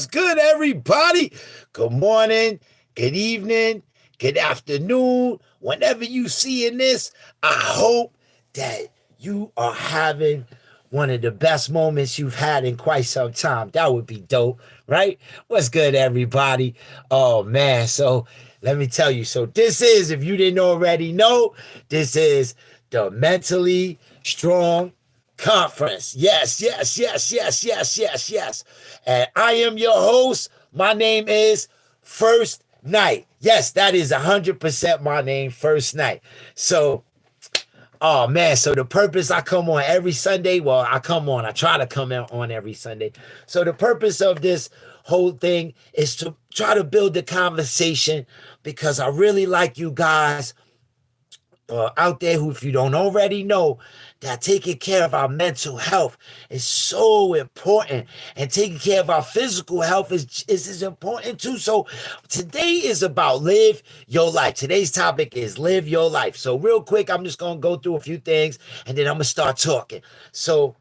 What's good, everybody? Good morning, good evening, good afternoon. Whenever you seeing this, I hope that you are having one of the best moments you've had in quite some time. That would be dope, right? What's good, everybody? Oh man, so let me tell you. So this is, if you didn't already know, this is the Mentally Strong Conference. Yes, yes, yes, yes, yes, yes, yes. And I am your host. My name is First Night. Yes, that is 100% my name, First Night. So, oh man, so the purpose I come on every Sunday, well, I try to come out on every Sunday. So the purpose of this whole thing is to try to build the conversation because I really like you guys out there who, if you don't already know, that taking care of our mental health is so important, and taking care of our physical health is as important too. So today is about live your life. Today's topic is live your life. So real quick, I'm just gonna go through a few things, and then I'm gonna start talking. So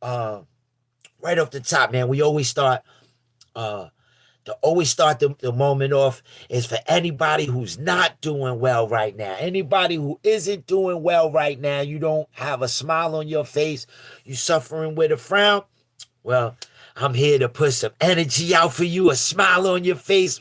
right off the top, man, we always start. To always start the moment off is for anybody who's not doing well right now. Anybody who isn't doing well right now, you don't have a smile on your face, you suffering with a frown. Well, I'm here to put some energy out for you, a smile on your face,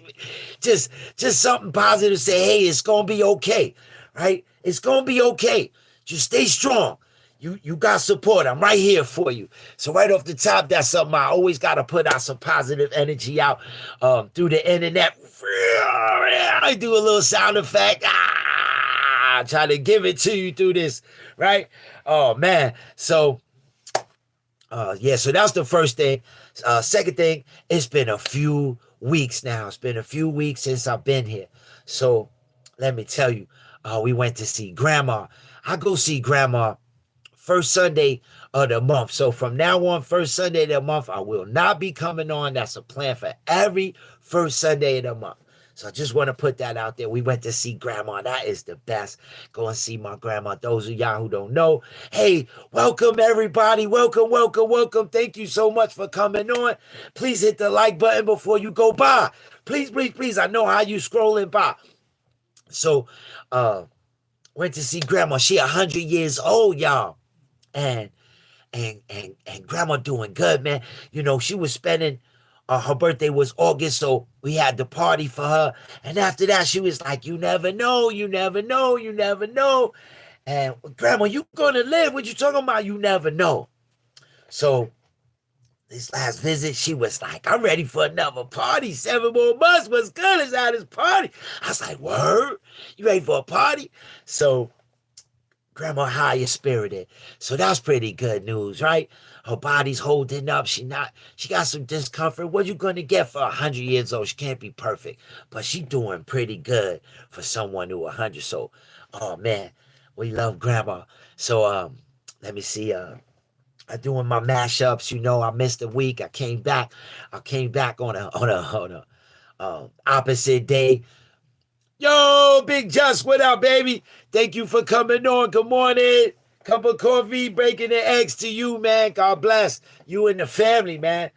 just something positive. Say, hey, it's gonna be okay, right? It's gonna be okay. Just stay strong. You got support. I'm right here for you. So right off the top, that's something I always got to put out some positive energy out through the internet. I do a little sound effect. Try to give it to you through this, right? Oh man. So yeah, so that's the first thing. Second thing, it's been a few weeks now. It's been a few weeks since I've been here. So let me tell you, we went to see grandma. I go see grandma first Sunday of the month. So from now on, first Sunday of the month, I will not be coming on. That's a plan for every first Sunday of the month. So I just want to put that out there. We went to see grandma. That is the best. Go and see my grandma. Those of y'all who don't know, hey, welcome everybody. Welcome, welcome, welcome. Thank you so much for coming on. Please hit the like button before you go by. Please, please, please. I know how you scrolling by. So went to see grandma. She 100 years old, y'all. And grandma doing good, man. You know, she was spending her birthday was August, so we had the party for her. And after that, she was like, you never know, you never know, you never know. And grandma, you gonna live. What you talking about? You never know. So this last visit, she was like, I'm ready for another party. 7 more months. What's good is at this party. I was like, word? You ready for a party? So grandma higher spirited. So that's pretty good news, right? Her body's holding up. She got some discomfort. What you gonna get for 100 years old? She can't be perfect, but she doing pretty good for someone who 100. So, oh man, we love grandma. So let me see. I'm doing my mashups. You know, I missed a week. I came back. On a opposite day. Yo, Big Just, what up, baby? Thank you for coming on. Good morning. Cup of coffee, breaking the eggs to you, man. God bless you and the family, man.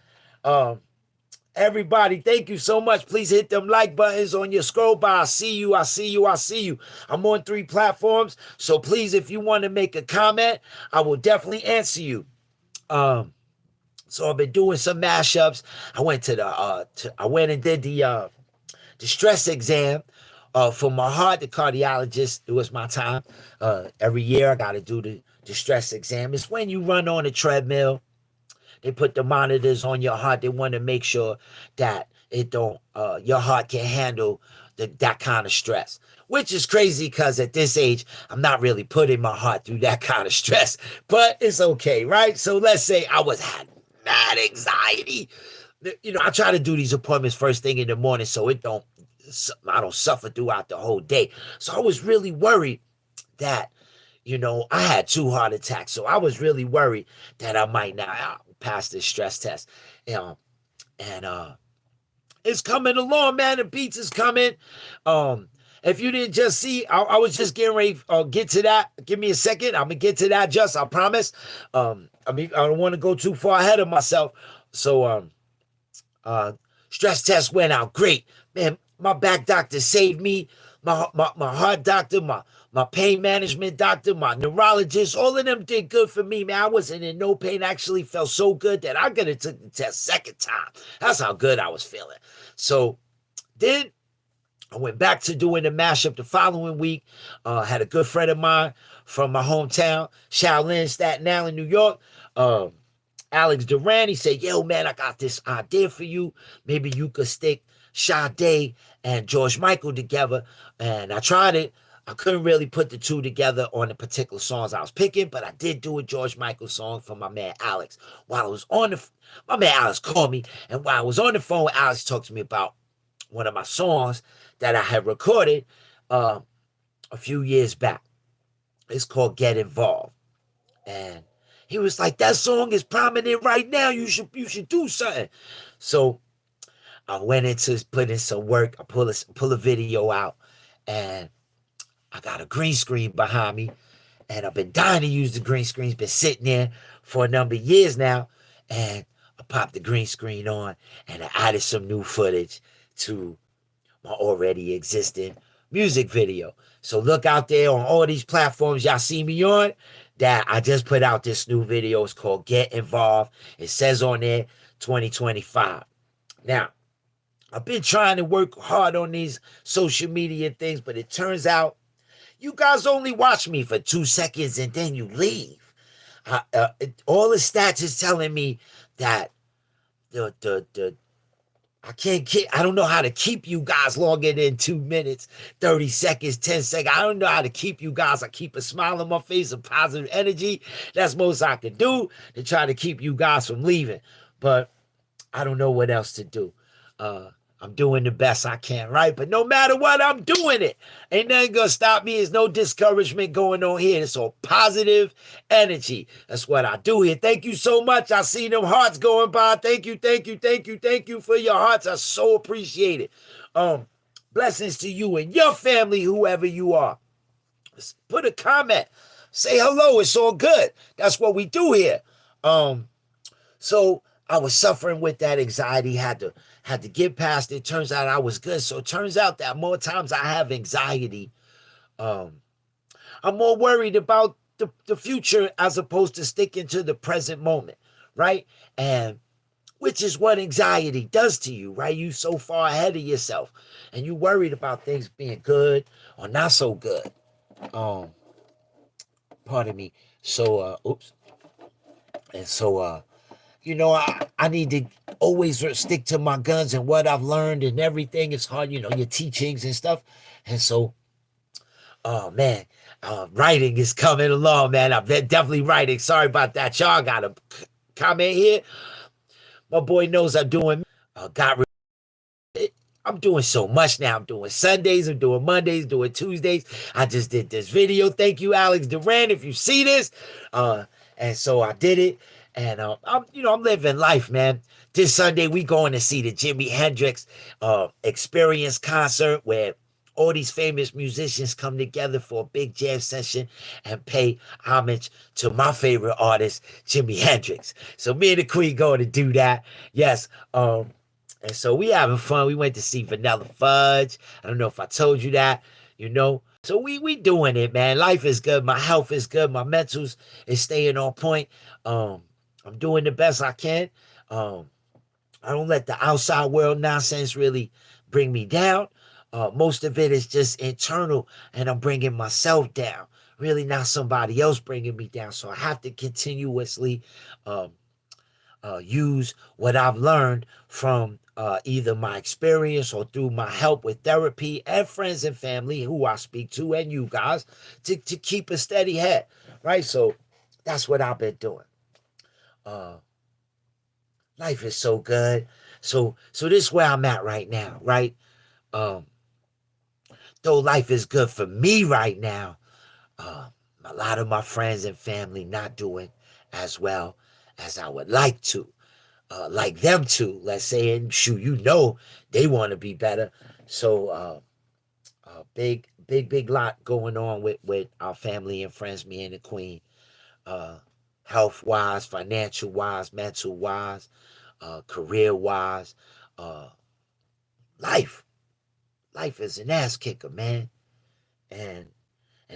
Everybody, thank you so much. Please hit them like buttons on your scroll bar. I see you. I see you. I see you. I'm on 3 platforms. So please, if you want to make a comment, I will definitely answer you. So I've been doing some mashups. I went I went and did the stress exam for my heart. The cardiologist, it was my time. Every year I got to do the stress exam. It's when you run on a treadmill. They put the monitors on your heart. They want to make sure that your heart can handle that kind of stress. Which is crazy because at this age, I'm not really putting my heart through that kind of stress. But it's okay, right? So let's say I had mad anxiety. You know, I try to do these appointments first thing in the morning so I don't suffer throughout the whole day. So I was really worried that, you know, I had 2 heart attacks. So I was really worried that I might not pass this stress test. And it's coming along, man. The beats is coming. If you didn't just see, I was just getting ready get to that. Give me a second. I'm gonna get to that, just I promise. I don't want to go too far ahead of myself. So Stress test went out great. Man, my back doctor saved me. My heart doctor, my pain management doctor, my neurologist, all of them did good for me, man. I wasn't in no pain. I actually felt so good that I could have took the test second time. That's how good I was feeling. So then I went back to doing the mashup the following week. Had a good friend of mine from my hometown, Shaolin, Staten Island, New York. Alex Duran, he said, yo, man, I got this idea for you. Maybe you could stick Sade and George Michael together. And I tried it. I couldn't really put the two together on the particular songs I was picking, but I did do a George Michael song for my man Alex. While I was on my man Alex called me, and while I was on the phone, Alex talked to me about one of my songs that I had recorded a few years back. It's called Get Involved. And he was like, that song is prominent right now. You should do something. So I went into putting some work. I pull a video out, and I got a green screen behind me. And I've been dying to use the green screen. It's been sitting there for a number of years now. And I popped the green screen on, and I added some new footage to my already existing music video. So look out there on all these platforms y'all see me on, that I just put out this new video. It's called Get Involved. It says on there 2025. Now, I've been trying to work hard on these social media things, but it turns out you guys only watch me for 2 seconds and then you leave. All the stats is telling me that I don't know how to keep you guys longer than 2 minutes, 30 seconds, 10 seconds. I don't know how to keep you guys. I keep a smile on my face, a positive energy. That's most I can do to try to keep you guys from leaving. But I don't know what else to do. I'm doing the best I can, right? But no matter what, I'm doing it. Ain't nothing gonna stop me. There's no discouragement going on here. It's all positive energy. That's what I do here. Thank you so much. I see them hearts going by. Thank you for your hearts. I so appreciate it. Blessings to you and your family, whoever you are. Put a comment. Say hello. It's all good. That's what we do here. So I was suffering with that anxiety, had to get past it. Turns out I was good. So it turns out that more times I have anxiety, I'm more worried about the future as opposed to sticking to the present moment, right? And which is what anxiety does to you, right? You so far ahead of yourself, and you worried about things being good or not so good. Pardon me. So, oops. And so, I need to always stick to my guns and what I've learned and everything. It's hard, your teachings and stuff. And so, oh man, writing is coming along, man. I'm definitely writing. Sorry about that. Y'all got a comment here. My boy knows I'm doing, I'm doing so much now. I'm doing Sundays, I'm doing Mondays, doing Tuesdays. I just did this video. Thank you, Alex Duran, if you see this. And so I did it. And I'm living life, man. This Sunday we going to see the Jimi Hendrix Experience concert, where all these famous musicians come together for a big jam session and pay homage to my favorite artist, Jimi Hendrix. So me and the Queen going to do that. Yes. And so we having fun. We went to see Vanilla Fudge. I don't know if I told you that, So we doing it, man. Life is good. My health is good. My mentals is staying on point. I'm doing the best I can. I don't let the outside world nonsense really bring me down. Most of it is just internal, and I'm bringing myself down. Really not somebody else bringing me down. So I have to continuously use what I've learned from either my experience or through my help with therapy and friends and family who I speak to, and you guys, to keep a steady head, right? So that's what I've been doing. Life is so good. So this is where I'm at right now, right? Though life is good for me right now, a lot of my friends and family not doing as well as I would like them to, let's say, and shoot, they want to be better. So big lot going on with our family and friends, me and the Queen, health-wise, financial-wise, mental-wise, career-wise, Life. Life is an ass kicker, man. And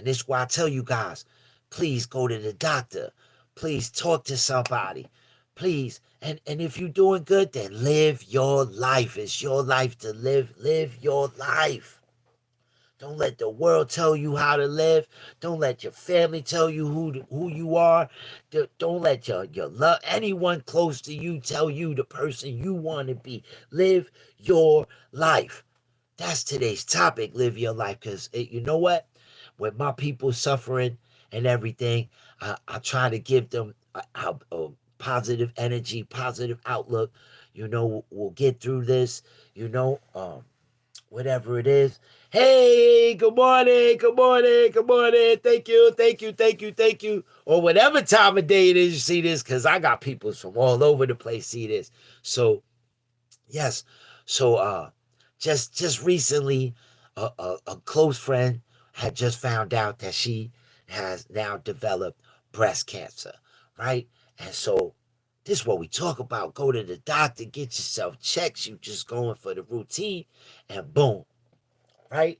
this is why I tell you guys, please go to the doctor. Please talk to somebody. Please. And if you're doing good, then live your life. It's your life to live. Live your life. Don't let the world tell you how to live. Don't let your family tell you who you are. Don't let your love, anyone close to you tell you the person you want to be. Live your life. That's today's topic, live your life. Because you know what? When my people suffering and everything, I try to give them a positive energy, positive outlook. You know, we'll get through this. You know, whatever it is. Hey, good morning, good morning, good morning. Thank you, thank you, thank you, thank you. Or whatever time of day it is you see this, because I got people from all over the place see this. So, yes. So just recently a close friend had just found out that she has now developed breast cancer, right? And so this is what we talk about. Go to the doctor, get yourself checked. You just going for the routine, and boom, right?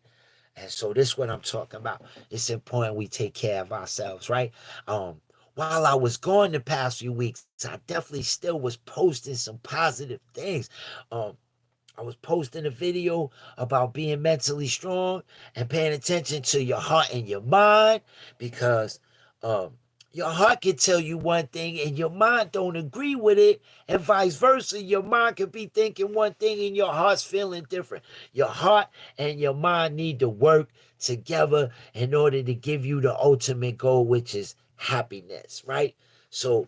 And so this is what I'm talking about. It's important we take care of ourselves, right? While I was gone the past few weeks, I definitely still was posting some positive things. Um, I was posting a video about being mentally strong and paying attention to your heart and your mind, because um, your heart can tell you one thing and your mind don't agree with it, and vice versa. Your mind could be thinking one thing and your heart's feeling different. Your heart and your mind need to work together in order to give you the ultimate goal, which is happiness, right? So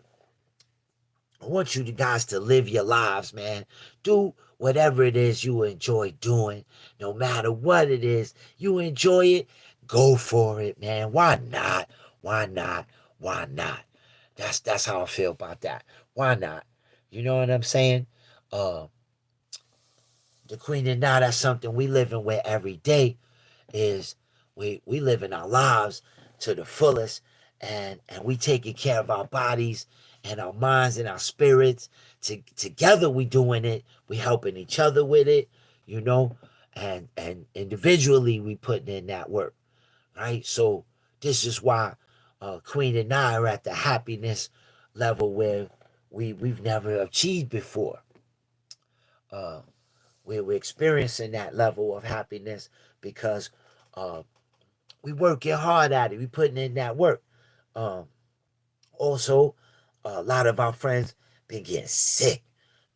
I want you guys to live your lives, man. Do whatever it is you enjoy doing, no matter what it is. You enjoy it, go for it, man. Why not? Why not? Why not? That's how I feel about that. Why not? You know what I'm saying? Uh, the Queen and now, that's something we living with every day. Is we living our lives to the fullest, and we taking care of our bodies and our minds and our spirits. Together we doing it. We helping each other with it, you know, and individually we putting in that work, right? So this is why Queen and I are at the happiness level where we've never achieved before. Uh, we're experiencing that level of happiness because uh, we working hard at it. We putting in that work. Um, Also, a lot of our friends been getting sick.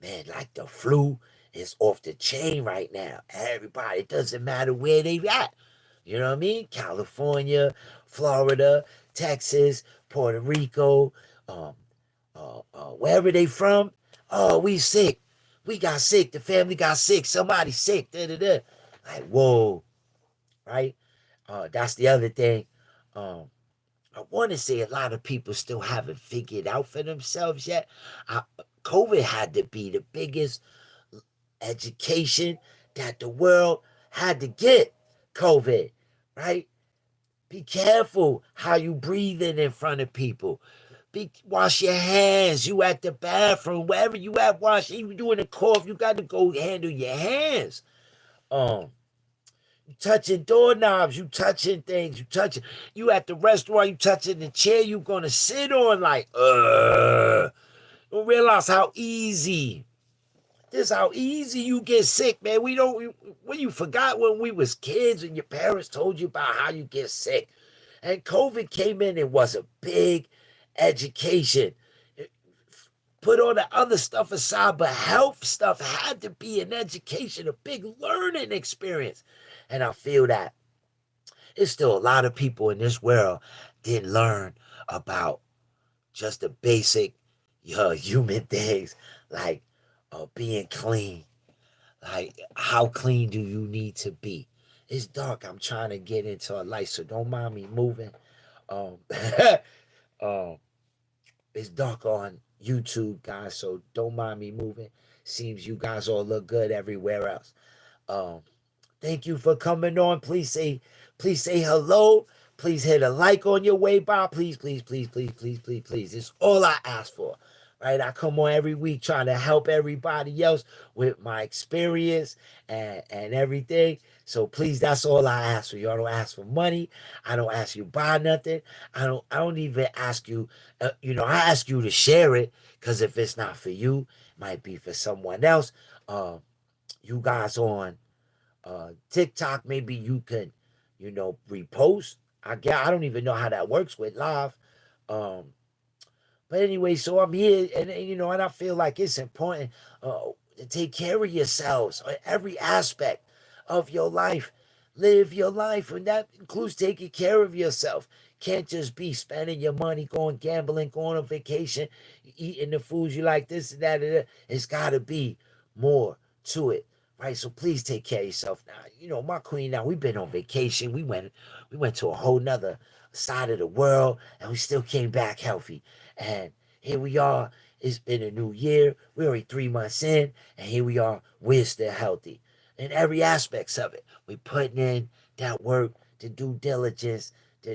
Man, like the flu is off the chain right now. Everybody, it doesn't matter where they at. You know what I mean? California, Florida, Texas, Puerto Rico, um, wherever they from. Oh, we sick. We got sick. The family got sick. Somebody sick. Da da da. Like whoa, right? That's the other thing. Um, I want to say a lot of people still haven't figured out for themselves yet. COVID had to be the biggest education that the world had to get. COVID, right? Be careful how you breathing in front of people. Wash your hands. You at the bathroom, wherever you at, wash. Even doing a cough, you got to go handle your hands. Um, you touching doorknobs, you touching things, you at the restaurant, you touching the chair you gonna sit on, like, don't realize how easy. This how easy you get sick, man. When you forgot when we was kids and your parents told you about how you get sick. And COVID came in and was a big education. Put all the other stuff aside, but health stuff had to be an education, a big learning experience. And I feel that there's still a lot of people in this world didn't learn about just the basic human things, like being clean. Like, how clean do you need to be? It's dark. I'm trying to get into a light, so don't mind me moving. Um, um, it's dark on YouTube, guys, so don't mind me moving. Seems you guys all look good everywhere else. Um, Thank you for coming on. Please say hello. Please hit a like on your way by. Please, please, please, please, please, please, please. It's all I ask for. right? I come on every week trying to help everybody else with my experience and everything. So please, that's all I ask for you. I don't ask for money. I don't ask you to buy nothing. I don't even ask you, I ask you to share it, because if it's not for you, it might be for someone else. You guys on TikTok, maybe you can, repost. I don't even know how that works with live. Um, but anyway, so I'm here, and I feel like it's important to take care of yourselves on every aspect of your life. Live your life, and that includes taking care of yourself. Can't just be spending your money, going gambling, going on vacation, eating the foods you like, this and that. And that. It's got to be more to it, right? So please take care of yourself. Now, my queen. Now we've been on vacation. We went to a whole nother side of the world, and we still came back healthy. And here we are. It's been a new year. We're already 3 months in, and here we are. We're still healthy in every aspects of it. We're putting in that work, the due diligence.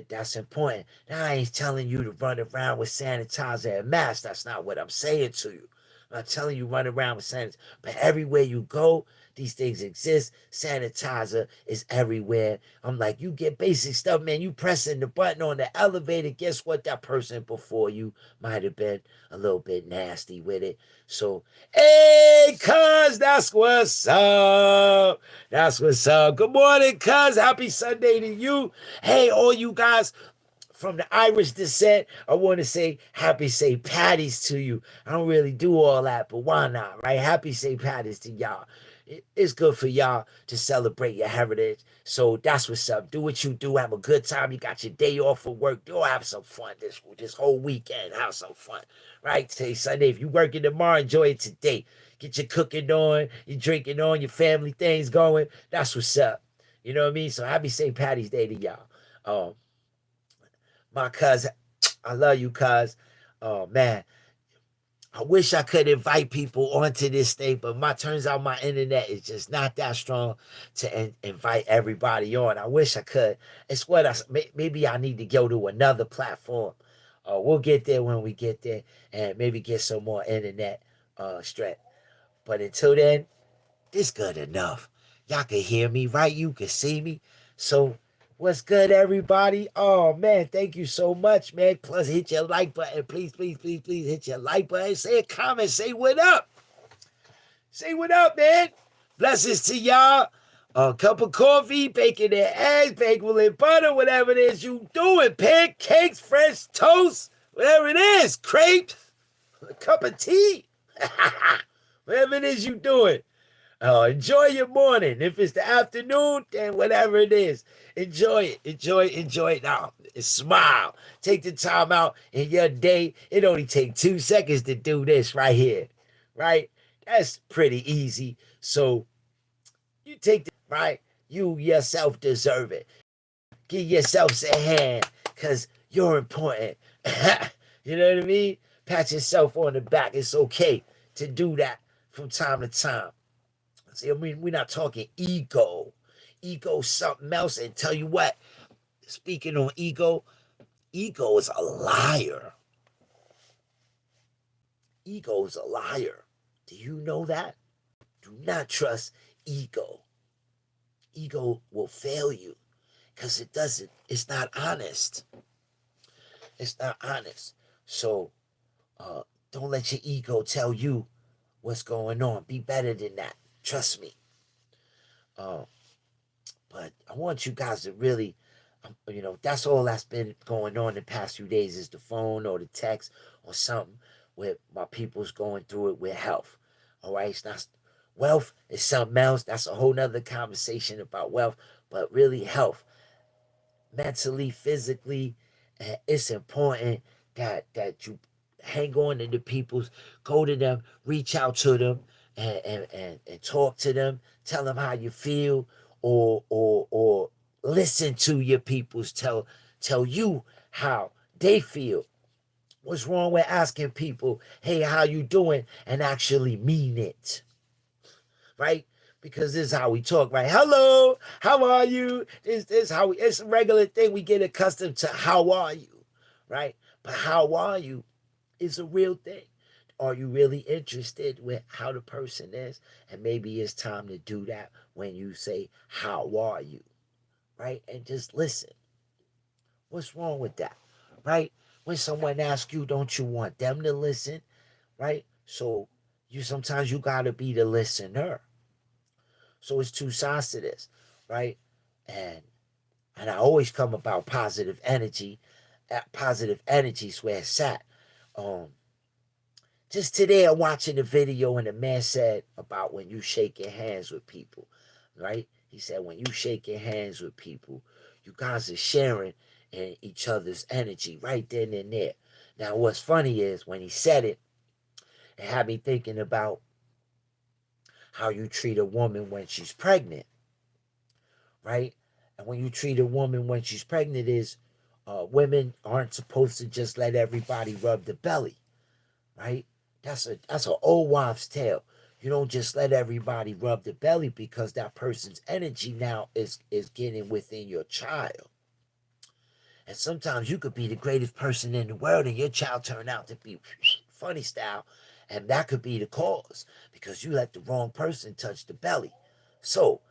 That's important. Now, I ain't telling you to run around with sanitizer and mask. That's not what I'm saying to you. I'm not telling you run around with sanitizer. But everywhere you go, these things exist. Sanitizer is everywhere. I'm like, you get basic stuff, man. You pressing the button on the elevator. Guess what? That person before you might have been a little bit nasty with it. So, hey, cuz, that's what's up. That's what's up. Good morning, cuz. Happy Sunday to you. Hey, all you guys from the Irish descent, I want to say happy St. Patty's to you. I don't really do all that, but why not, right? Happy St. Patty's to y'all. It's good for y'all to celebrate your heritage. So that's what's up. Do what you do. Have a good time. You got your day off for work. Go have some fun this whole weekend. Have some fun, right? Today's Sunday. If you working tomorrow, enjoy it today. Get your cooking on, your drinking on, your family things going. That's what's up. You know what I mean? So happy St. Patty's Day to y'all. My cuz, I love you, cuz. Oh man, I wish I could invite people onto this thing, but turns out my internet is just not that strong to invite everybody on. I wish I could. It's what maybe I need to go to another platform. We'll get there when we get there, and maybe get some more internet strength. But until then, this good enough. Y'all can hear me, right? You can see me. So what's good, everybody? Oh man, thank you so much, man. Plus, hit your like button. Please, please, please, please hit your like button. Say a comment. Say what up. Say what up, man. Blessings to y'all. A cup of coffee, bacon and eggs, bagel and butter, whatever it is you doing. Pancakes, French toast, whatever it is. Crepes, a cup of tea. Whatever it is you doing. Enjoy your morning. If it's the afternoon, then whatever it is, enjoy it. Enjoy it now. Smile. Take the time out in your day. It only takes 2 seconds to do this right here. Right? That's pretty easy. So you take the right. You yourself deserve it. Give yourself a hand, because you're important. You know what I mean? Pat yourself on the back. It's okay to do that from time to time. See, I mean, we're not talking ego. Ego is something else. And tell you what, speaking on ego is a liar. Ego is a liar. Do you know that? Do not trust ego. Ego will fail you because it's not honest. It's not honest. So don't let your ego tell you what's going on. Be better than that. Trust me. But I want you guys to really, that's all that's been going on the past few days is the phone or the text or something where my people's going through it with health. All right. It's not wealth is something else. That's a whole nother conversation about wealth, but really health, mentally, physically. It's important that you hang on to the people's, go to them, reach out to them, and talk to them, tell them how you feel, or listen to your people's tell you how they feel. What's wrong with asking people, hey, how you doing, and actually mean it, right? Because this is how we talk, right? Hello, how are you? This how it's a regular thing. We get accustomed to how are you, right? But how are you is a real thing. are you really interested with how the person is? And maybe it's time to do that when you say, how are you? Right? And just listen. What's wrong with that? Right? When someone asks you, don't you want them to listen? Right? So you sometimes you gotta be the listener. So it's two sides to this, right? And and I always come about positive energy. Positive energy is where it's at. Um, just today I'm watching a video and the man said about when you shake your hands with people, right? He said when you shake your hands with people, you guys are sharing in each other's energy right then and there. Now what's funny is when he said it, it had me thinking about how you treat a woman when she's pregnant, right? And when you treat a woman when she's pregnant is women aren't supposed to just let everybody rub the belly, right? That's an old wives' tale. You don't just let everybody rub the belly because that person's energy now is getting within your child. And sometimes you could be the greatest person in the world and your child turn out to be funny style. And that could be the cause because you let the wrong person touch the belly. So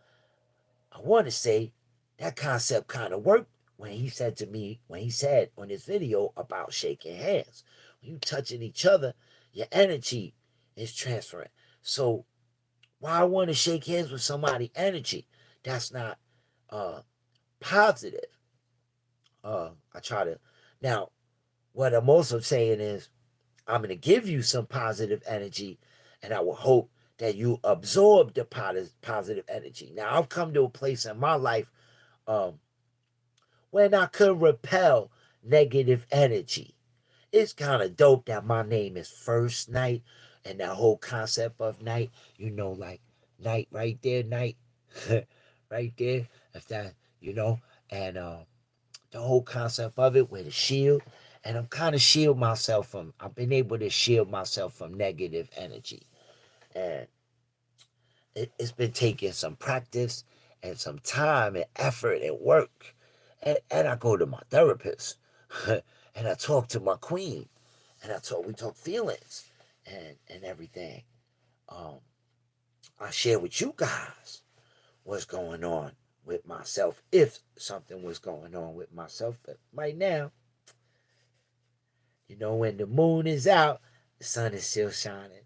I want to say that concept kind of worked when he said to me, when he said on his video about shaking hands. When you touching each other, your energy is transferring. So why I want to shake hands with somebody energy, that's not uh positive. I try to now what I'm also saying is I'm gonna give you some positive energy and I will hope that you absorb the positive energy. Now I've come to a place in my life um when I could repel negative energy. It's kind of dope that my name is First Night and that whole concept of night, like night right there, night right there. If that, and the whole concept of it with a shield. And I'm kind of I've been able to shield myself from negative energy. And it's been taking some practice and some time and effort and work. And I go to my therapist and I talk to my queen and we talk feelings and everything. Um, I share with you guys what's going on with myself if something was going on with myself. But right now, when the moon is out, the sun is still shining,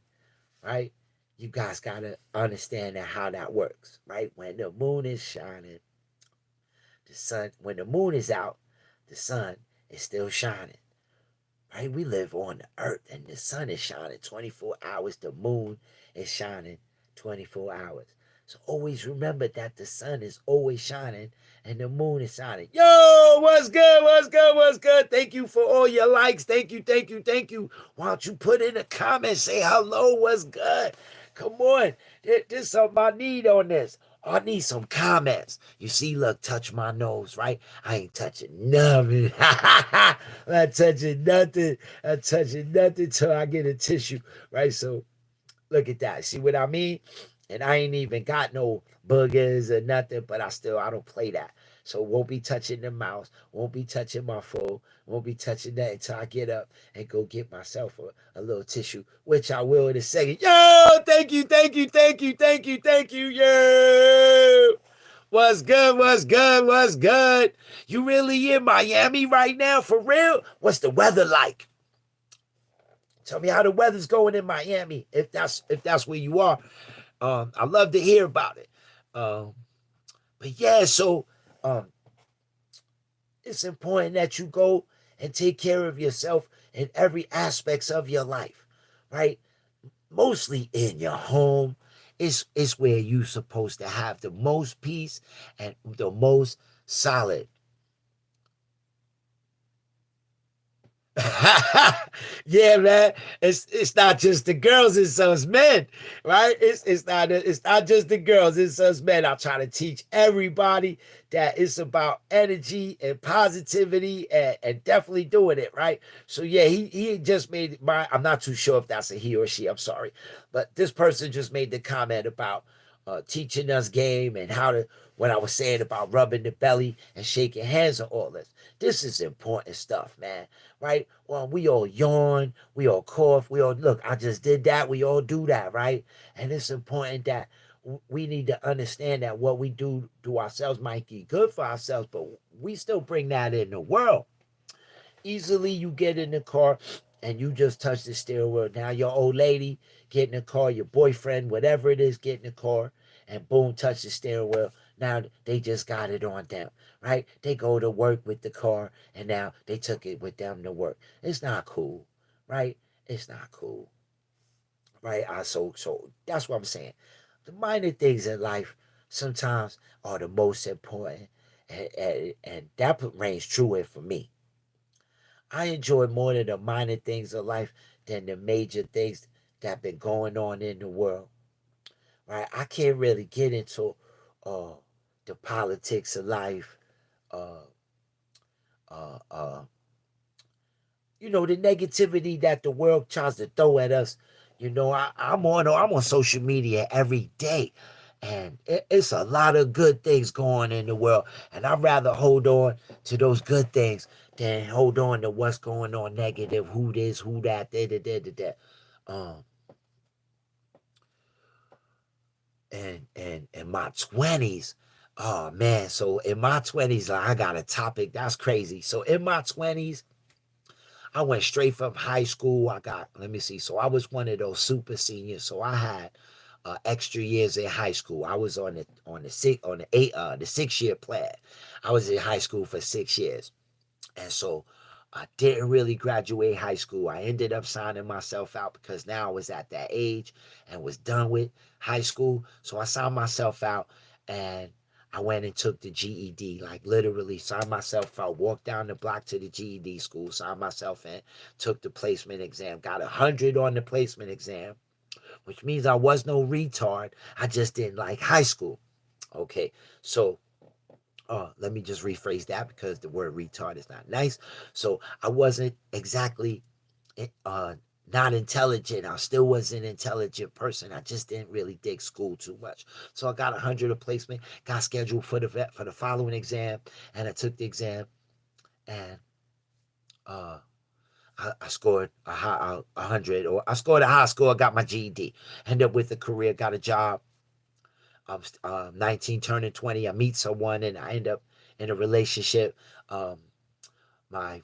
right? You guys gotta understand how that works, right? When the moon is shining, when the moon is out, the sun is still shining, right? We live on the earth and the sun is shining 24 hours. The moon is shining 24 hours. So always remember that the sun is always shining and the moon is shining. Yo, what's good? What's good? What's good? Thank you for all your likes. Thank you, thank you, thank you. Why don't you put in a comment, say hello, what's good? Come on. There's something I need on this. I need some comments. You see, look, touch my nose, right? I ain't touching nothing. I'm not touching nothing. I'm touching nothing till I get a tissue, right? So look at that. See what I mean? And I ain't even got no boogers or nothing, but I don't play that. So won't be touching the mouse, won't be touching my phone, won't be touching that until I get up and go get myself a little tissue, which I will in a second. Yo, thank you, thank you, thank you, thank you, thank you, yo. What's good? What's good? What's good? You really in Miami right now, for real? What's the weather like? Tell me how the weather's going in Miami, if that's where you are. I love to hear about it. But yeah, so it's important that you go and take care of yourself in every aspects of your life, right? Mostly in your home. It's where you're supposed to have the most peace and the most solid. Yeah, man. It's not just the girls, it's us men, right? It's not just the girls, it's us men. I try to teach everybody that it's about energy and positivity and definitely doing it, right? So yeah, he just made I'm not too sure if that's a he or she, I'm sorry. But this person just made the comment about teaching us game and how to, when I was saying about rubbing the belly and shaking hands and all this. This is important stuff, man, right? Well, we all yawn, we all cough, we all, look, I just did that, we all do that, right? And it's important that we need to understand that what we do to ourselves might be good for ourselves, but we still bring that in the world. Easily you get in the car and you just touch the steering wheel. Now your old lady get in the car, your boyfriend, whatever it is, get in the car and boom, touch the steering wheel. Now they just got it on them, right? They go to work with the car and now they took it with them to work. It's not cool, right? It's not cool, right? So that's what I'm saying. The minor things in life sometimes are the most important, and that reigns true for me. I enjoy more of the minor things of life than the major things that have been going on in the world. Right? I can't really get into uh, the politics of life, uh, uh, uh, the negativity that the world tries to throw at us. I'm on social media every day, and it's a lot of good things going in the world, and I'd rather hold on to those good things than hold on to what's going on negative, who this, who that, da. Um, and in my 20s, oh man, so in my 20s, like, I got a topic that's crazy. So in my 20s, I went straight from high school. Let me see. So I was one of those super seniors. So I had extra years in high school. I was on the 6 year plan. I was in high school for 6 years, and so I didn't really graduate high school. I ended up signing myself out because now I was at that age and was done with high school. So I signed myself out and I went and took the GED, like literally signed myself out, walked down the block to the GED school, signed myself in, took the placement exam, got 100 on the placement exam, which means I was no retard. I just didn't like high school. Okay, so let me just rephrase that because the word retard is not nice. So I wasn't exactly uh, not intelligent. I still was an intelligent person. I just didn't really dig school too much. So I got 100 of placement, got scheduled for the following exam, and I took the exam, and uh, I scored a 100, or I scored a high score. Got my GED. Ended up with a career, got a job. I'm 19, turning 20. I meet someone, and I end up in a relationship. Um, my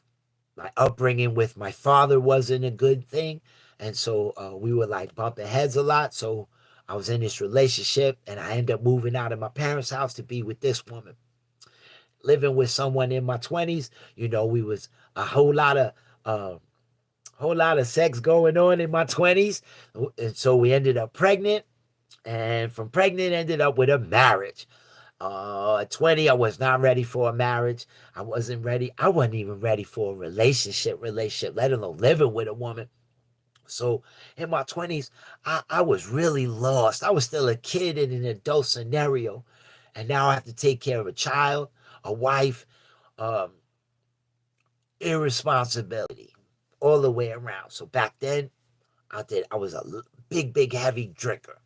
my upbringing with my father wasn't a good thing, and so we were like bumping heads a lot. So I was in this relationship, and I ended up moving out of my parents' house to be with this woman. Living with someone in my 20s, we was a uh, whole lot of sex going on in my 20s, and so we ended up pregnant, and from pregnant ended up with a marriage. At 20, I was not ready for a marriage. I wasn't ready. I wasn't even ready for a relationship, let alone living with a woman. So in my 20s, I was really lost. I was still a kid in an adult scenario. And now I have to take care of a child, a wife, um, irresponsibility all the way around. So back then, I was a big, heavy drinker.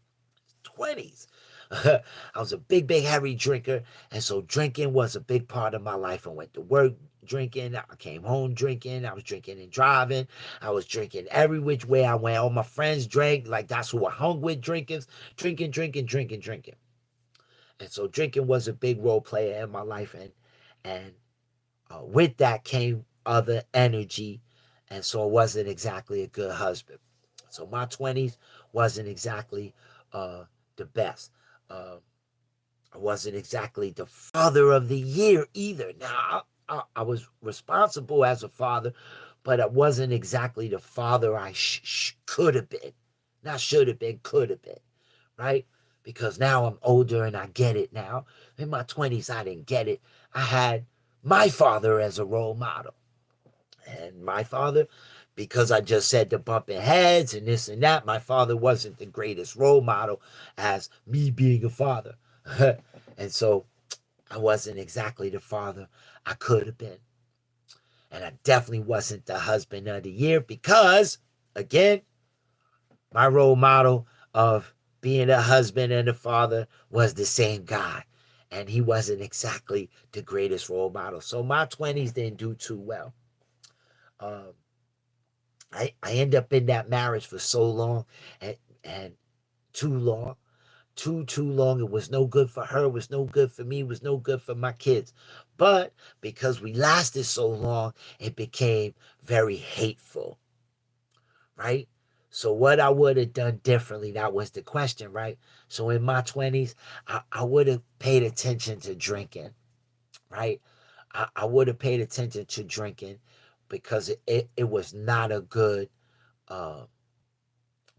20s. I was a big, heavy drinker. And so drinking was a big part of my life. I went to work drinking. I came home drinking. I was drinking and driving. I was drinking every which way I went. All my friends drank. Like, that's who I hung with, drinkers. Drinking. And so drinking was a big role player in my life. And with that came other energy. And so I wasn't exactly a good husband. So my 20s wasn't exactly the best. Uh, I wasn't exactly the father of the year either. Now, I was responsible as a father, but I wasn't exactly the father I could have been. Not should have been, could have been, right? Because now I'm older and I get it now. In my 20s, I didn't get it. I had my father as a role model. And my father, because I just said the bumping heads and this and that, my father wasn't the greatest role model as me being a father. And so I wasn't exactly the father I could have been. And I definitely wasn't the husband of the year because, again, my role model of being a husband and a father was the same guy. And he wasn't exactly the greatest role model. So my 20s didn't do too well. Um, I end up in that marriage for so long and too long. Too long. It was no good for her, it was no good for me, it was no good for my kids. But because we lasted so long, it became very hateful, right? So what I would have done differently, that was the question, right? So in my 20s, I would have paid attention to drinking, right? I would have paid attention to drinking because it was not a good uh,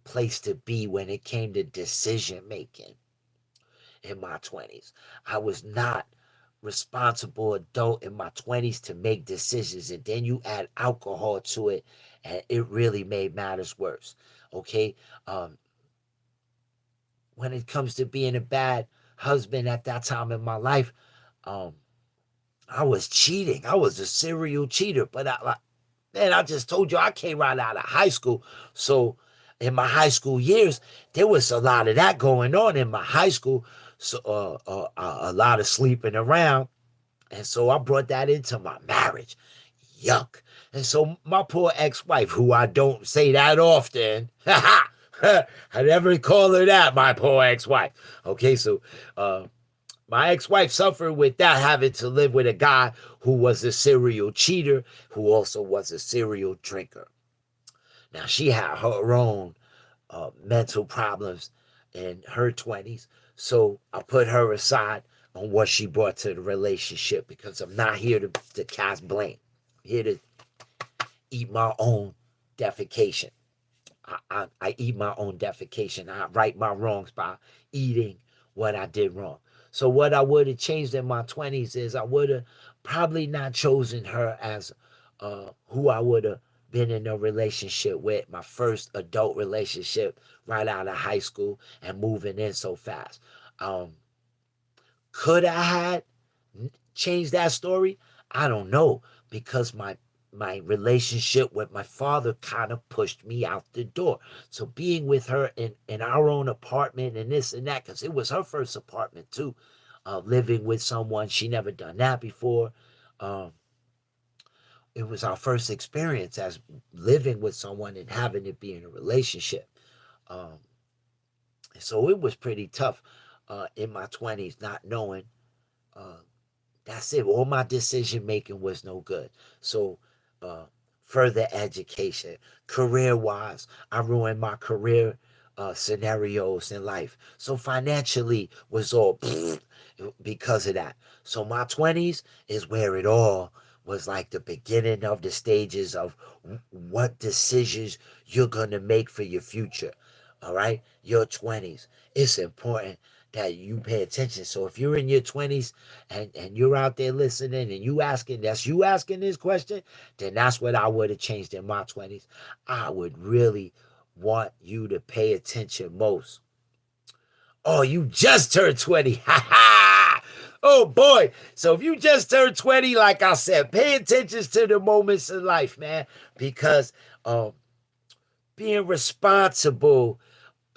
place to be when it came to decision making in my 20s. I was not responsible adult in my 20s to make decisions, and then you add alcohol to it and it really made matters worse. Okay. um when it comes to being a bad husband at that time in my life, um I was cheating. I was a serial cheater, but man, I just told you I came right out of high school. So in my high school years, there was a lot of that going on in my high school. So a lot of sleeping around. And so I brought that into my marriage. Yuck. And so my poor ex-wife, who I don't say that often, I never call her that, my poor ex-wife. Okay, so my ex-wife suffered with that, having to live with a guy who was a serial cheater, who also was a serial drinker. Now, she had her own mental problems in her 20s. So I put her aside on what she brought to the relationship because I'm not here to cast blame. I'm here to eat my own defecation. I eat my own defecation. I right my wrongs by eating what I did wrong. So what I would have changed in my 20s is I would have probably not chosen her as who I would have been in a relationship with, my first adult relationship right out of high school and moving in so fast. Um, could I had changed that story? I don't know because my relationship with my father kind of pushed me out the door. So being with her in our own apartment and this and that, because it was her first apartment too, living with someone, she never done that before. Um, it was our first experience as living with someone and having to be in a relationship. Um, so it was pretty tough in my 20s, not knowing. Uh, that's it. All my decision making was no good. So, uh, further education, career wise, I ruined my career scenarios in life. So financially was all because of that. So my 20s is where it all was like the beginning of the stages of what decisions you're going to make for your future. All right. Your 20s. It's important that you pay attention. So if you're in your 20s and you're out there listening and you asking this question, then that's what I would have changed in my 20s. I would really want you to pay attention most. Oh, you just turned 20. Ha ha. Oh boy. So if you just turned 20, like I said, pay attention to the moments in life, man. Because being responsible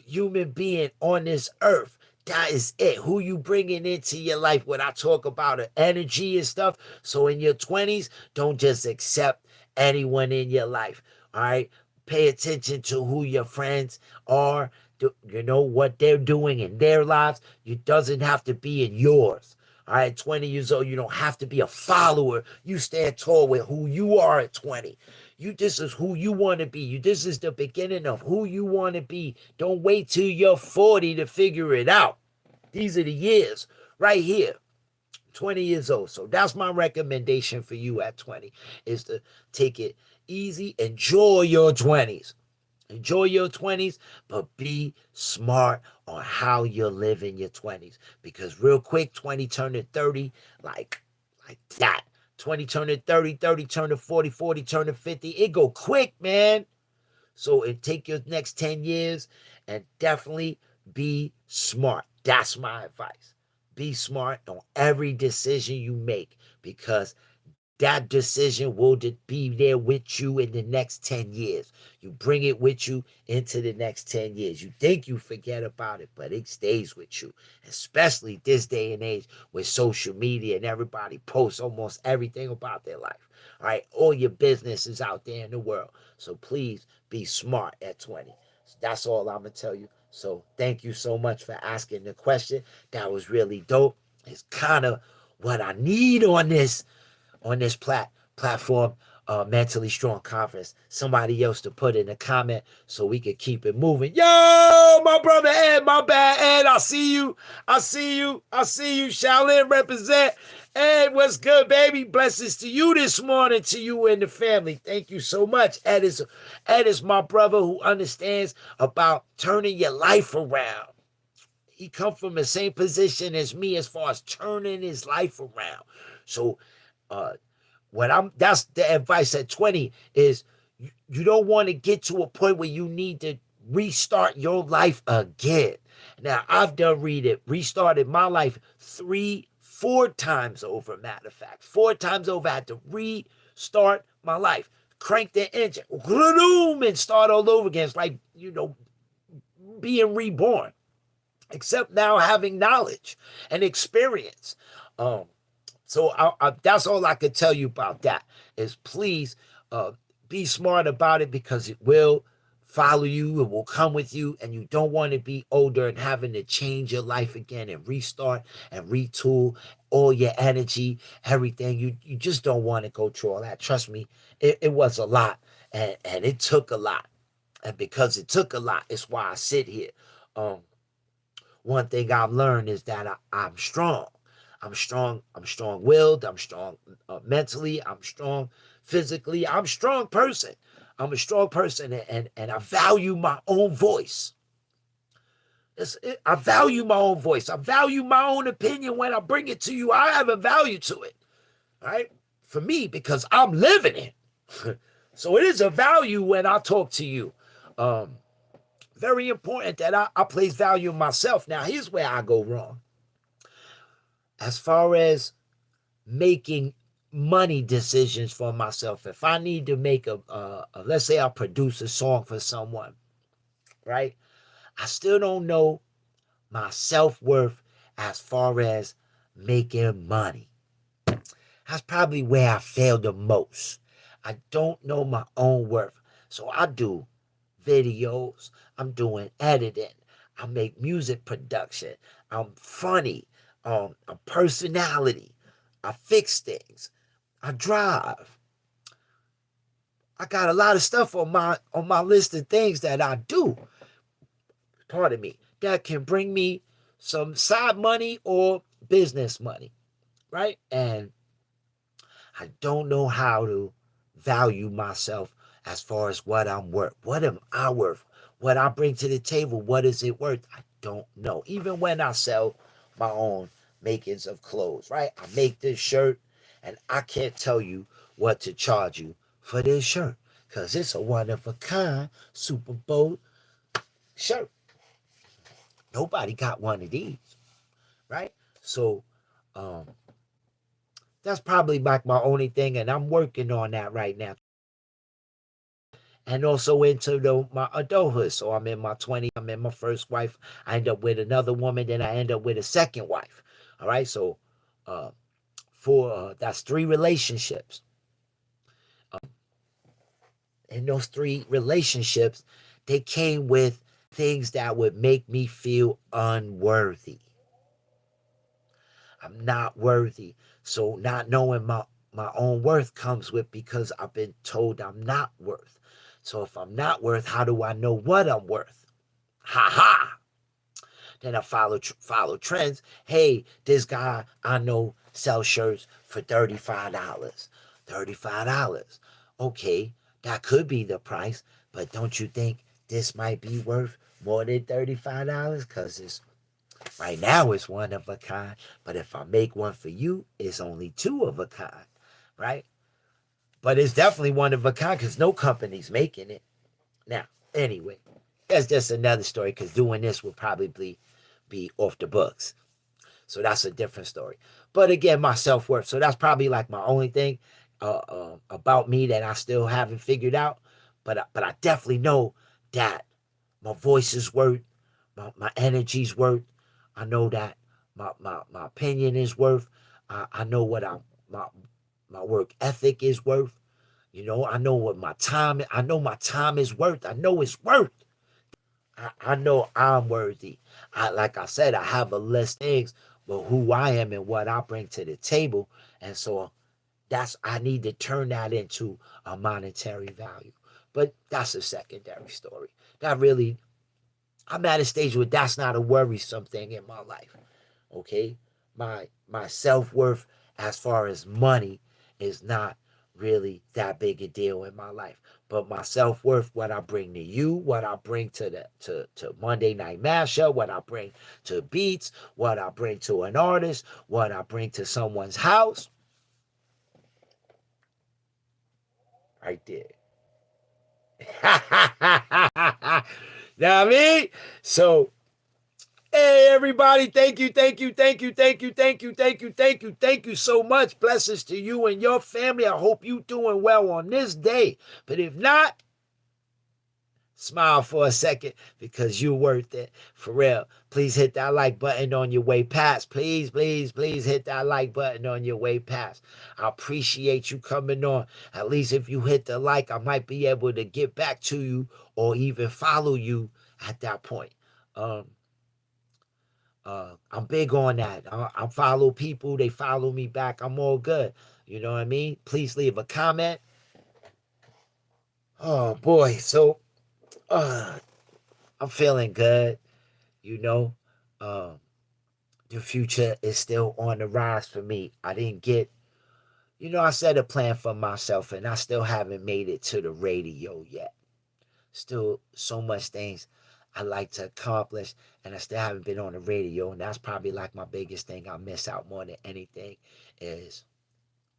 human being on this earth. That is it. Who you bringing into your life when I talk about energy and stuff. So in your 20s, don't just accept anyone in your life. All right. Pay attention to who your friends are. You know what they're doing in their lives. It doesn't have to be in yours. All right, 20 years old, you don't have to be a follower. You stand tall with who you are at 20. This is who you want to be. This is the beginning of who you want to be. Don't wait till you're 40 to figure it out. These are the years right here. 20 years old. So that's my recommendation for you at 20 is to take it easy. Enjoy your 20s. Enjoy your 20s, but be smart on how you live in your 20s. Because real quick, 20 turning 30, like that. 20 turning 30, 30 turning 40, 40 turning 50. It go quick, man. So it take your next 10 years and definitely be smart. That's my advice. Be smart on every decision you make because that decision will be there with you in the next 10 years. You bring it with you into the next 10 years. You think you forget about it, but it stays with you, especially this day and age with social media and everybody posts almost everything about their life. All right, all your business is out there in the world. So please be smart at 20. So that's all I'm going to tell you. So thank you so much for asking the question. That was really dope. It's kind of what I need on this platform, Mentally Strong Conference. Somebody else to put in a comment so we could keep it moving. Yo, my brother Ed, my bad Ed, I see you. Shaolin represent. Ed, what's good, baby? Blessings to you this morning, to you and the family. Thank you so much. Ed is my brother who understands about turning your life around. He come from the same position as me as far as turning his life around. So that's the advice at 20 is you don't want to get to a point where you need to restart your life again. Now, I've done restarted my life 3-4 times over. Matter of fact, 4 times over, I had to restart my life, crank the engine, and start all over again. It's like, being reborn, except now having knowledge and experience. So that's all I could tell you about that is please be smart about it because it will follow you. It will come with you. And you don't want to be older and having to change your life again and restart and retool all your energy, everything. You just don't want to go through all that. Trust me, it was a lot and it took a lot. And because it took a lot, it's why I sit here. One thing I've learned is that I'm strong. I'm strong-willed. I'm strong mentally. I'm strong physically. I'm a strong person. I'm a strong person, and I value my own voice. I value my own voice. I value my own opinion when I bring it to you. I have a value to it, right? For me, because I'm living it. So it is a value when I talk to you. Very important that I place value in myself. Now, here's where I go wrong. As far as making money decisions for myself, if I need to make let's say I produce a song for someone, right? I still don't know my self-worth as far as making money. That's probably where I fail the most. I don't know my own worth. So I do videos, I'm doing editing, I make music production, I'm funny, a personality, I fix things, I drive. I got a lot of stuff on my list of things that I do, pardon me, that can bring me some side money or business money, right? And I don't know how to value myself as far as what I'm worth. What am I worth? What I bring to the table, what is it worth? I don't know. Even when I sell my own makings of clothes, right? I make this shirt and I can't tell you what to charge you for this shirt because it's a one-of-a-kind Super Bowl shirt. Nobody got one of these, right? So that's probably like my only thing, and I'm working on that right now. And also into my adulthood. So I'm in my 20s, I'm in my first wife. I end up with another woman, then I end up with a second wife. All right, so that's 3 relationships. And those 3 relationships, they came with things that would make me feel unworthy. I'm not worthy. So not knowing my own worth comes with because I've been told I'm not worth. So if I'm not worth, how do I know what I'm worth? Ha ha. Then I follow trends. Hey, this guy I know sells shirts for $35. $35. Okay, that could be the price, but don't you think this might be worth more than $35? Because right now it's one of a kind, but if I make one for you, it's only 2 of a kind, right? But it's definitely one of a kind because no company's making it. Now, anyway, that's just another story because doing this will probably be off the books. So that's a different story. But again, my self-worth. So that's probably like my only thing. about me that I still haven't figured out. But I definitely know that my voice is worth, my energy's worth. I know that my opinion is worth. I know what my work ethic is worth. I know what I know my time is worth. I know it's worth. I know I'm worthy. Like I said, I have a list of things, but who I am and what I bring to the table. And so I need to turn that into a monetary value. But that's a secondary story. I'm at a stage where that's not a worrisome thing in my life. Okay? My self-worth as far as money is not really that big a deal in my life. But my self-worth, what I bring to you, what I bring to Monday Night Mashup, what I bring to beats, what I bring to an artist, what I bring to someone's house, right there. Know what I mean? So, hey, everybody, thank you so much. Blessings to you and your family. I hope you doing well on this day. But if not, smile for a second because you're worth it. For real. Please hit that like button on your way past. Please hit that like button on your way past. I appreciate you coming on. At least if you hit the like, I might be able to get back to you or even follow you at that point. I'm big on that. I follow people. They follow me back. I'm all good. You know what I mean? Please leave a comment. Oh, boy. So, I'm feeling good. You know, the future is still on the rise for me. I didn't get, I set a plan for myself and I still haven't made it to the radio yet. Still so much things I like to accomplish and I still haven't been on the radio. And that's probably like my biggest thing I miss out more than anything is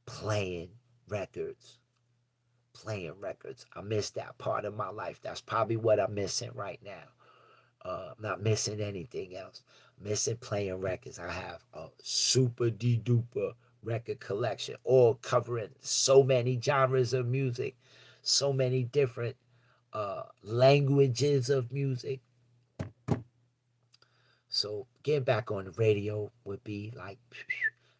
playing records. Playing records. I miss that part of my life. That's probably what I'm missing right now. I'm not missing anything else. I'm missing playing records. I have a super duper record collection, all covering so many genres of music, so many different languages of music. So getting back on the radio would be like,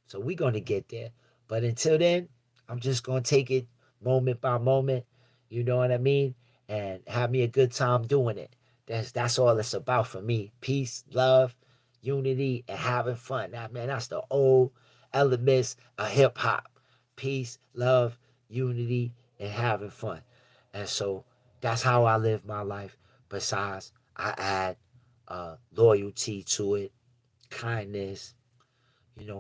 so we're going to get there. But until then, I'm just going to take it moment by moment. You know what I mean? And have me a good time doing it. That's all it's about for me. Peace, love, unity, and having fun. That's the old elements of hip hop. Peace, love, unity, and having fun. And so that's how I live my life. Besides, I add loyalty to it, kindness,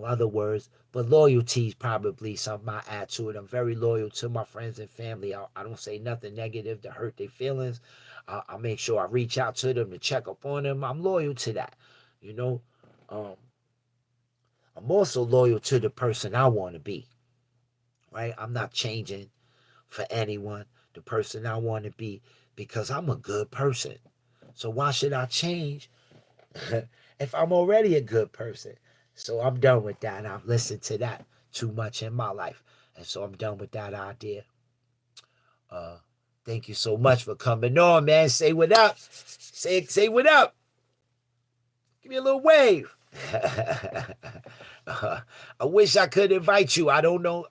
other words. But loyalty is probably something I add to it. I'm very loyal to my friends and family. I don't say nothing negative to hurt their feelings. I make sure I reach out to them to check up on them. I'm loyal to that. I'm also loyal to the person I want to be. Right? I'm not changing for anyone. The person I want to be because I'm a good person. So why should I change if I'm already a good person? So I'm done with that. I've listened to that too much in my life. And so I'm done with that idea. Thank you so much for coming on, man. Say what up. Say what up. Give me a little wave. I wish I could invite you. I don't know.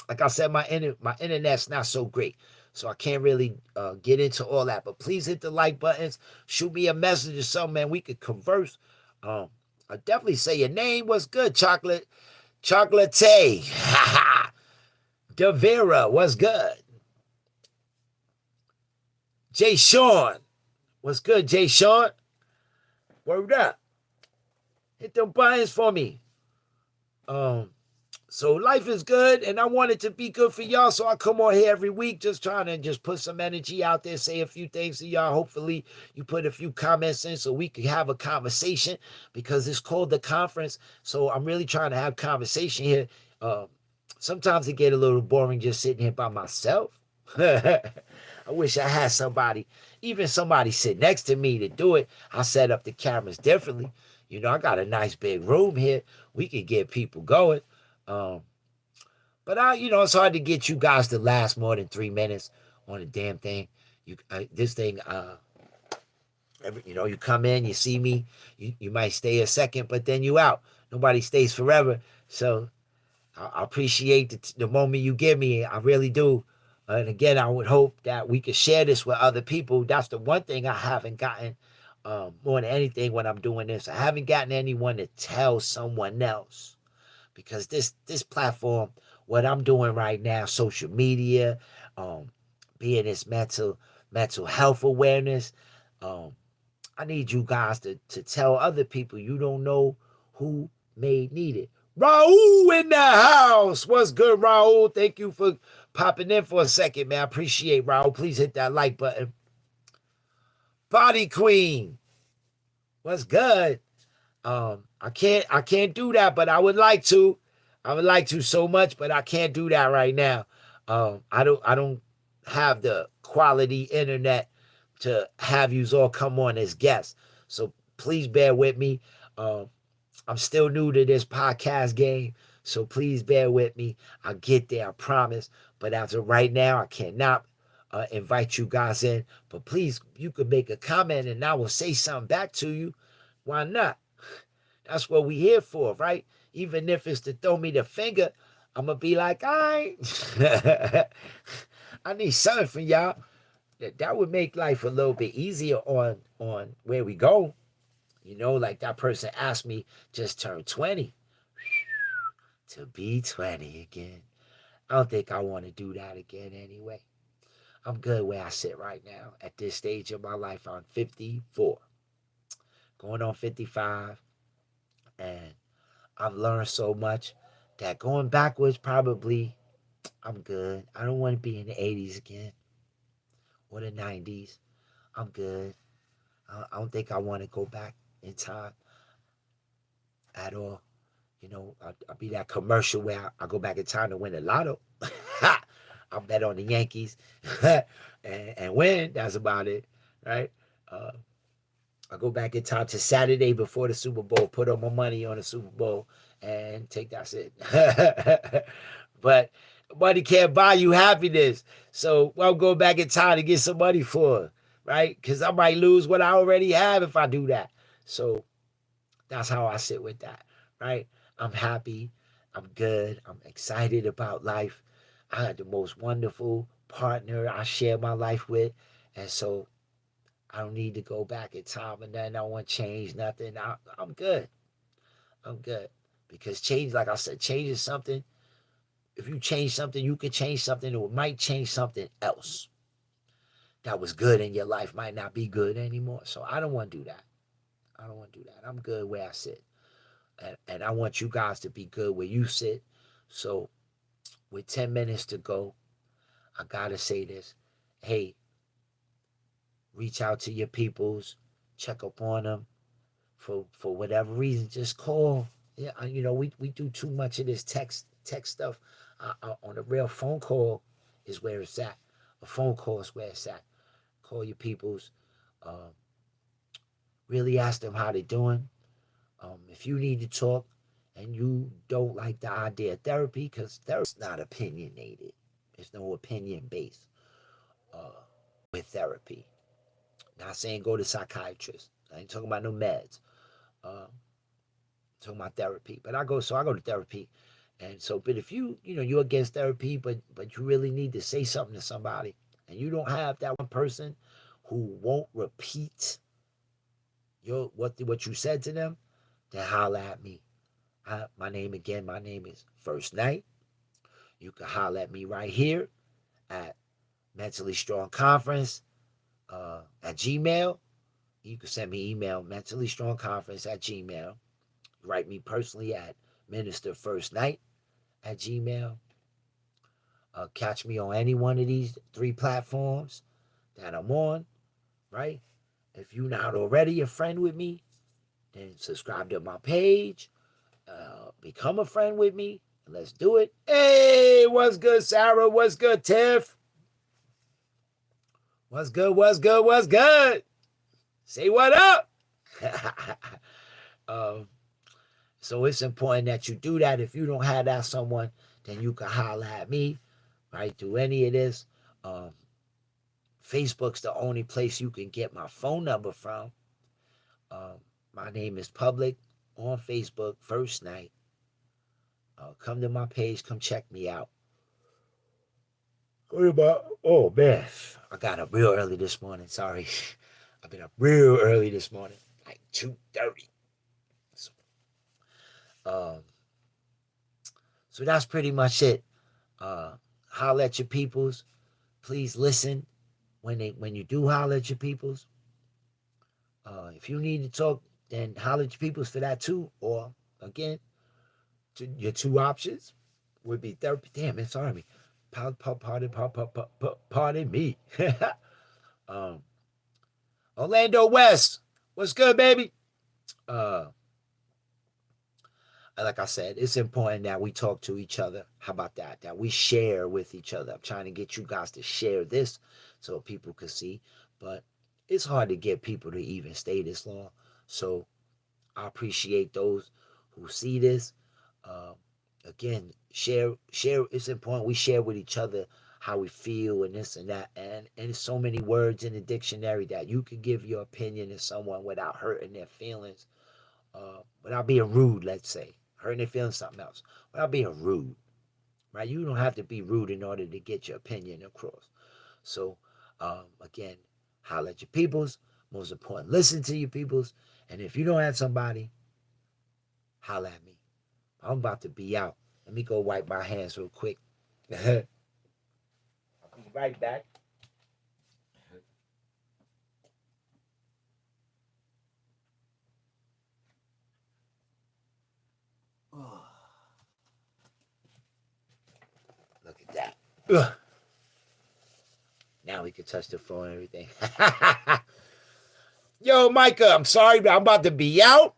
Like I said, my internet's not so great. So I can't really get into all that. But please hit the like buttons. Shoot me a message or something, man. We could converse. I'll definitely say your name. What's good, Chocolate? Chocolate Devera, what's good? Jay Sean. What's good, Jay Sean? Word up. Hit them buttons for me. So life is good, and I want it to be good for y'all. So I come on here every week, just trying to just put some energy out there, say a few things to y'all. Hopefully, you put a few comments in so we can have a conversation because it's called The Conference. So I'm really trying to have conversation here. Sometimes it get a little boring just sitting here by myself. I wish I had somebody, even somebody sit next to me to do it. I set up the cameras differently. I got a nice big room here. We could get people going. But it's hard to get you guys to last more than 3 minutes on a damn thing. This thing, you come in, you see me, you might stay a second, but then you out. Nobody stays forever. So I appreciate the moment you give me. I really do. And again, I would hope that we could share this with other people. That's the one thing I haven't gotten more than anything when I'm doing this. I haven't gotten anyone to tell someone else, because this platform, what I'm doing right now, social media, being this mental health awareness, I need you guys to tell other people you don't know who may need it. Raul in the house. What's good, Raul? Thank you for popping in for a second, man. I appreciate Raul. Please hit that like button. Body Queen. What's good? I can't do that, but I would like to. I would like to so much, but I can't do that right now. I don't have the quality internet to have you all come on as guests. So please bear with me. I'm still new to this podcast game, so please bear with me. I'll get there, I promise. But as of right now, I cannot invite you guys in. But please, you could make a comment and I will say something back to you. Why not? That's what we here for, right? Even if it's to throw me the finger, I'm going to be like, all right. I need something from y'all. That would make life a little bit easier on where we go. Like that person asked me, just turned 20. To be 20 again. I don't think I want to do that again anyway. I'm good where I sit right now. At this stage of my life, I'm 54. Going on 55. And I've learned so much that going backwards, probably, I'm good. I don't want to be in the 80s again or the 90s. I'm good. I don't think I want to go back in time at all. I'll be that commercial where I go back in time to win the lotto. I'll bet on the Yankees and win. That's about it, right? I'll go back in time to Saturday before the Super Bowl, put all my money on the Super Bowl, and take that shit. But money can't buy you happiness. So I'll go back in time to get some money for it, right? Because I might lose what I already have if I do that. So that's how I sit with that, right? I'm happy. I'm good. I'm excited about life. I had the most wonderful partner I share my life with. And so I don't need to go back in time and then I want to change nothing. I'm good. I'm good. Because change, like I said, change is something. If you change something, you can change something. It might change something else that was good in your life might not be good anymore. So I don't want to do that. I don't want to do that. I'm good where I sit. And I want you guys to be good where you sit. So with 10 minutes to go, I got to say this. Hey, reach out to your peoples. Check up on them. For whatever reason, just call. Yeah, we do too much of this text stuff. On a real phone call is where it's at. A phone call is where it's at. Call your peoples. Really ask them how they're doing. If you need to talk and you don't like the idea of therapy, because therapy's not opinionated. There's no opinion based with therapy. Not saying go to psychiatrist. I ain't talking about no meds. Talking about therapy. But I go to therapy. And so, but if you're against therapy, but you really need to say something to somebody, and you don't have that one person who won't repeat what you said to them, then holler at me. My name is First Night. You can holler at me right here at Mentally Strong Conference at Gmail. You can send me email, mentallystrongconference at Gmail. Write me personally at Minister First Night at Gmail. Catch me on any one of these 3 platforms that I'm on, right? If you're not already a friend with me, then subscribe to my page. Become a friend with me. Let's do it. Hey, what's good, Sarah? What's good, Tiff? What's good? What's good? What's good? Say what up. So it's important that you do that. If you don't have that someone, then you can holler at me, right, through any of this. Um, Facebook's the only place you can get my phone number from. My name is public on Facebook, First Night. Come to my page, come check me out. Oh man, I got up real early this morning. Sorry, I've been up real early this morning, like 2:30. So, um, so that's pretty much it. Holler at your peoples. Please listen when you do holler at your peoples. If you need to talk, then holler at your peoples for that too. Or again, your two options would be therapy. Damn, it's Army. Pardon me. um, Orlando West, what's good, baby? Like I said, it's important that we talk to each other. How about that? That we share with each other. I'm trying to get you guys to share this so people can see. But it's hard to get people to even stay this long. So I appreciate those who see this. Again, share. It's important we share with each other how we feel and this and that. And there's so many words in the dictionary that you can give your opinion to someone without hurting their feelings, without being rude, let's say. Hurting their feelings, something else. Without being rude, right? You don't have to be rude in order to get your opinion across. So, again, holler at your peoples. Most important, listen to your peoples. And if you don't have somebody, holler at me. I'm about to be out. Let me go wipe my hands real quick. I'll be right back. Look at that. Ugh. Now we can touch the phone and everything. Yo, Micah, I'm sorry, but I'm about to be out.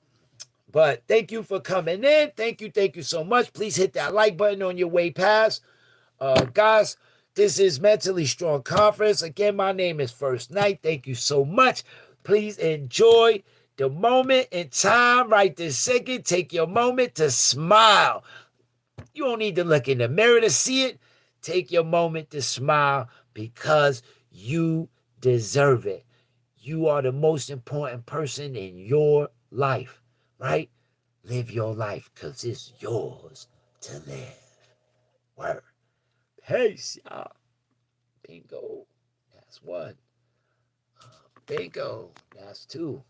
But thank you for coming in. Thank you so much. Please hit that like button on your way past. Guys, this is Mentally Strong Conference. Again, my name is First Night. Thank you so much. Please enjoy the moment in time right this second. Take your moment to smile. You don't need to look in the mirror to see it. Take your moment to smile because you deserve it. You are the most important person in your life, right? Live your life because it's yours to live. Word. Peace, y'all. Bingo. That's one. Bingo. That's two.